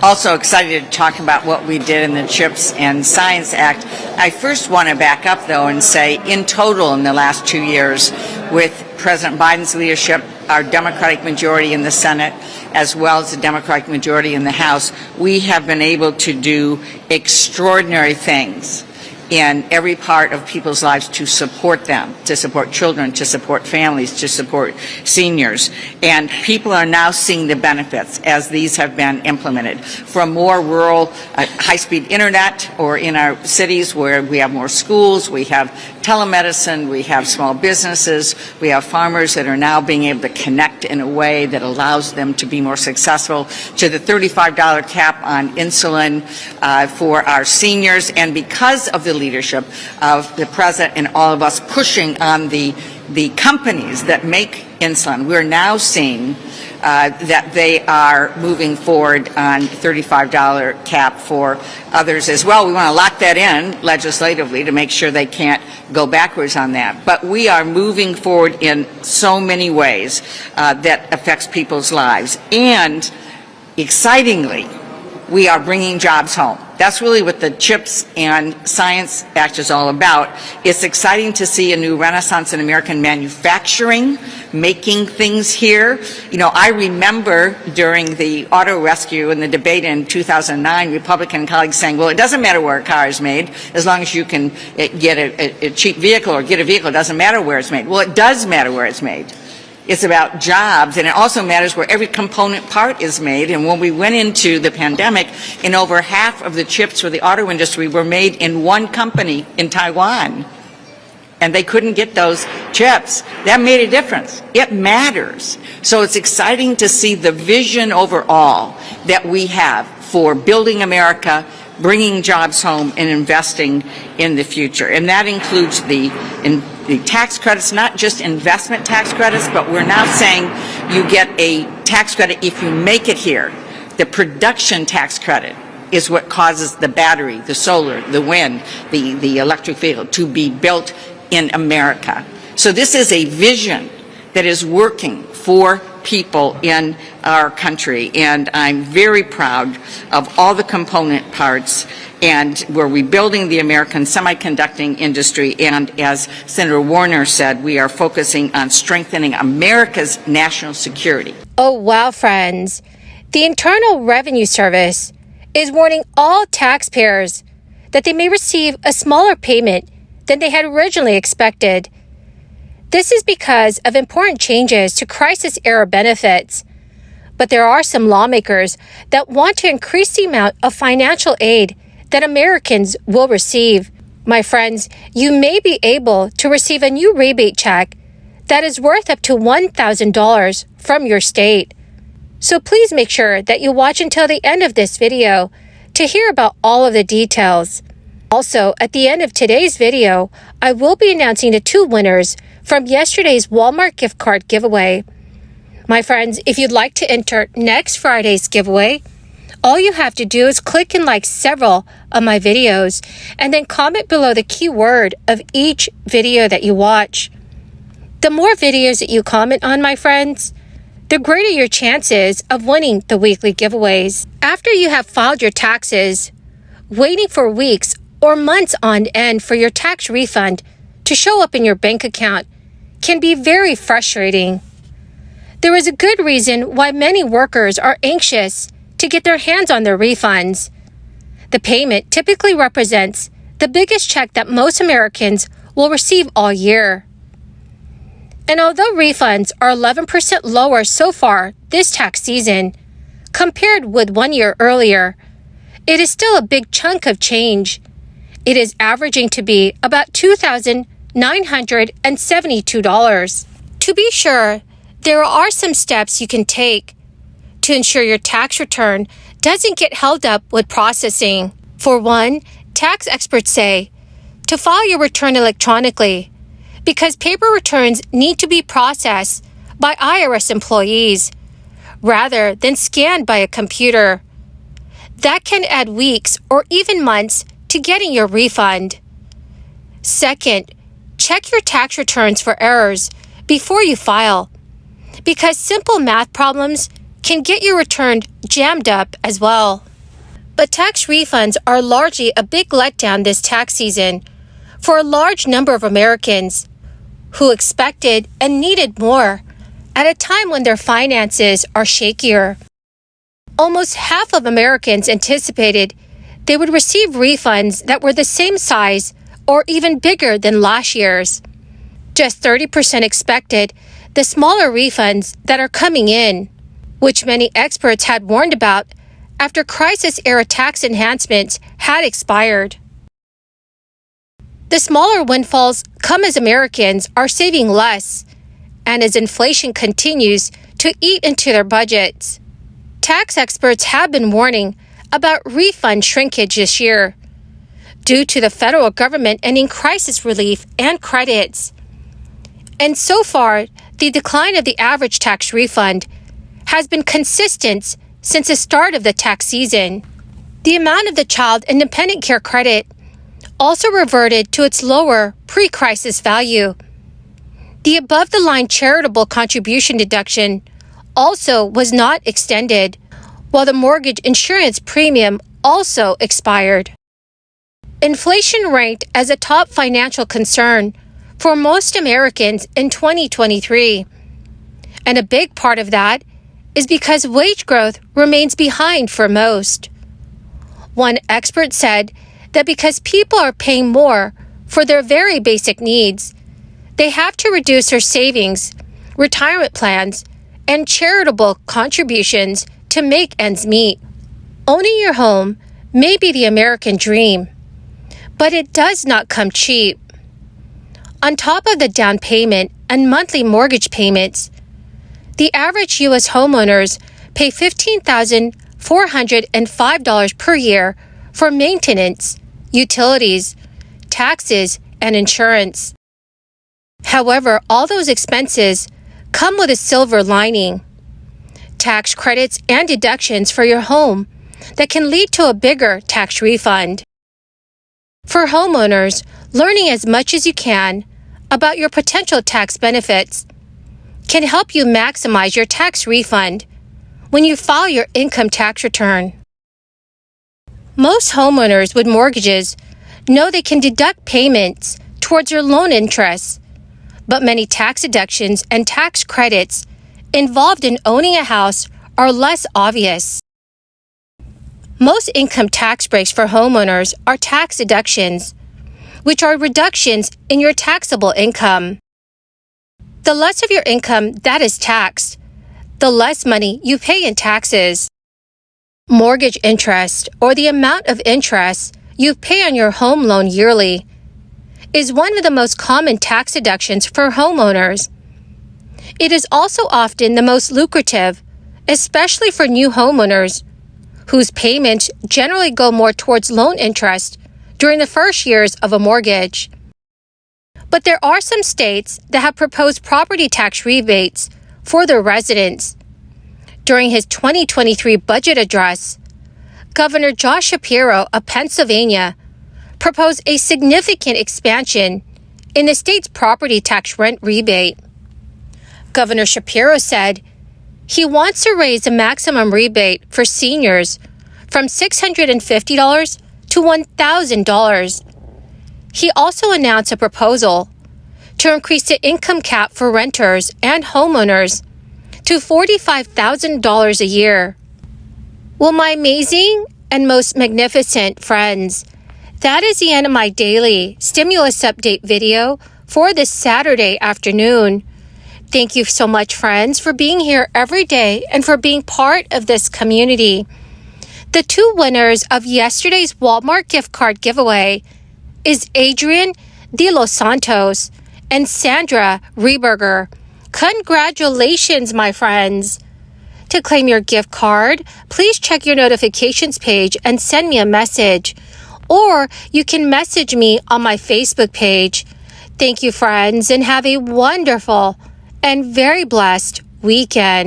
Also excited to talk about what we did in the CHIPS and Science Act. I first want to back up, though, and say in total in the last 2 years, with President Biden's leadership, our Democratic majority in the Senate, as well as the Democratic majority in the House, we have been able to do extraordinary things in every part of people's lives to support them, to support children, to support families, to support seniors. And people are now seeing the benefits as these have been implemented. From more rural high-speed internet, or in our cities where we have more schools, we have telemedicine, we have small businesses, we have farmers that are now being able to connect in a way that allows them to be more successful, to the $35 cap on insulin for our seniors. And because of the leadership of the President and all of us pushing on the companies that make insulin, we're now seeing that they are moving forward on $35 cap for others as well. We want to lock that in legislatively to make sure they can't go backwards on that. But we are moving forward in so many ways that affects people's lives. And excitingly, we are bringing jobs home. That's really what the CHIPS and Science Act is all about. It's exciting to see a new renaissance in American manufacturing, making things here. You know, I remember during the auto rescue and the debate in 2009, Republican colleagues saying, well, it doesn't matter where a car is made, as long as you can get a cheap vehicle or get a vehicle, it doesn't matter where it's made. Well, it does matter where it's made. It's about jobs, and it also matters where every component part is made. And when we went into the pandemic, in over half of the chips for the auto industry were made in one company in Taiwan, and they couldn't get those chips. That made a difference. It matters. So it's exciting to see the vision overall that we have for building America, bringing jobs home, and investing in the future. And that includes the tax credits, not just investment tax credits, but we're now saying you get a tax credit if you make it here. The production tax credit is what causes the battery, the solar, the wind, the electric vehicle to be built in America. So this is a vision that is working for people in our country, and I'm very proud of all the component parts, and we're rebuilding the American semiconductor industry, and as Senator Warner said, we are focusing on strengthening America's national security. Oh wow, friends. The Internal Revenue Service is warning all taxpayers that they may receive a smaller payment than they had originally expected. This is because of important changes to crisis-era benefits. But there are some lawmakers that want to increase the amount of financial aid that Americans will receive. My friends, you may be able to receive a new rebate check that is worth up to $1,000 from your state. So please make sure that you watch until the end of this video to hear about all of the details. Also, at the end of today's video, I will be announcing the 2 winners from yesterday's Walmart gift card giveaway. My friends, if you'd like to enter next Friday's giveaway, all you have to do is click and like several of my videos and then comment below the keyword of each video that you watch. The more videos that you comment on, my friends, the greater your chances of winning the weekly giveaways. After you have filed your taxes, waiting for weeks or months on end for your tax refund to show up in your bank account can be very frustrating. There is a good reason why many workers are anxious to get their hands on their refunds. The payment typically represents the biggest check that most Americans will receive all year. And although refunds are 11% lower so far this tax season, compared with 1 year earlier, it is still a big chunk of change. It is averaging to be about $2,972. To be sure, there are some steps you can take to ensure your tax return doesn't get held up with processing. For one, tax experts say to file your return electronically because paper returns need to be processed by IRS employees rather than scanned by a computer. That can add weeks or even months to getting your refund. Second, check your tax returns for errors before you file, because simple math problems can get your return jammed up as well. But tax refunds are largely a big letdown this tax season for a large number of Americans who expected and needed more at a time when their finances are shakier. Almost half of Americans anticipated they would receive refunds that were the same size or even bigger than last year's. Just 30% expected the smaller refunds that are coming in, which many experts had warned about after crisis-era tax enhancements had expired. The smaller windfalls come as Americans are saving less and as inflation continues to eat into their budgets. Tax experts have been warning about refund shrinkage this year due to the federal government ending crisis relief and credits. And so far, the decline of the average tax refund has been consistent since the start of the tax season. The amount of the Child and Dependent Care Credit also reverted to its lower pre-crisis value. The above-the-line charitable contribution deduction also was not extended, while the mortgage insurance premium also expired. Inflation ranked as a top financial concern for most Americans in 2023. And a big part of that is because wage growth remains behind for most. One expert said that because people are paying more for their very basic needs, they have to reduce their savings, retirement plans, and charitable contributions to make ends meet. Owning your home may be the American dream, but it does not come cheap. On top of the down payment and monthly mortgage payments, the average U.S. homeowners pay $15,405 per year for maintenance, utilities, taxes, and insurance. However, all those expenses come with a silver lining: tax credits and deductions for your home that can lead to a bigger tax refund. For homeowners, learning as much as you can about your potential tax benefits can help you maximize your tax refund when you file your income tax return. Most homeowners with mortgages know they can deduct payments towards their loan interest, but many tax deductions and tax credits involved in owning a house are less obvious. Most income tax breaks for homeowners are tax deductions, which are reductions in your taxable income. The less of your income that is taxed, the less money you pay in taxes. Mortgage interest, or the amount of interest you pay on your home loan yearly, is one of the most common tax deductions for homeowners. It is also often the most lucrative, especially for new homeowners, whose payments generally go more towards loan interest during the first years of a mortgage. But there are some states that have proposed property tax rebates for their residents. During his 2023 budget address, Governor Josh Shapiro of Pennsylvania proposed a significant expansion in the state's property tax rent rebate. Governor Shapiro said he wants to raise the maximum rebate for seniors from $650 to $1,000. He also announced a proposal to increase the income cap for renters and homeowners to $45,000 a year. Well, my amazing and most magnificent friends, that is the end of my daily stimulus update video for this Saturday afternoon. Thank you so much, friends, for being here every day and for being part of this community. The two winners of yesterday's Walmart gift card giveaway is Adrian De Los Santos and Sandra Reberger. Congratulations, my friends. To claim your gift card, please check your notifications page and send me a message. Or you can message me on my Facebook page. Thank you, friends, and have a wonderful and very blessed weekend.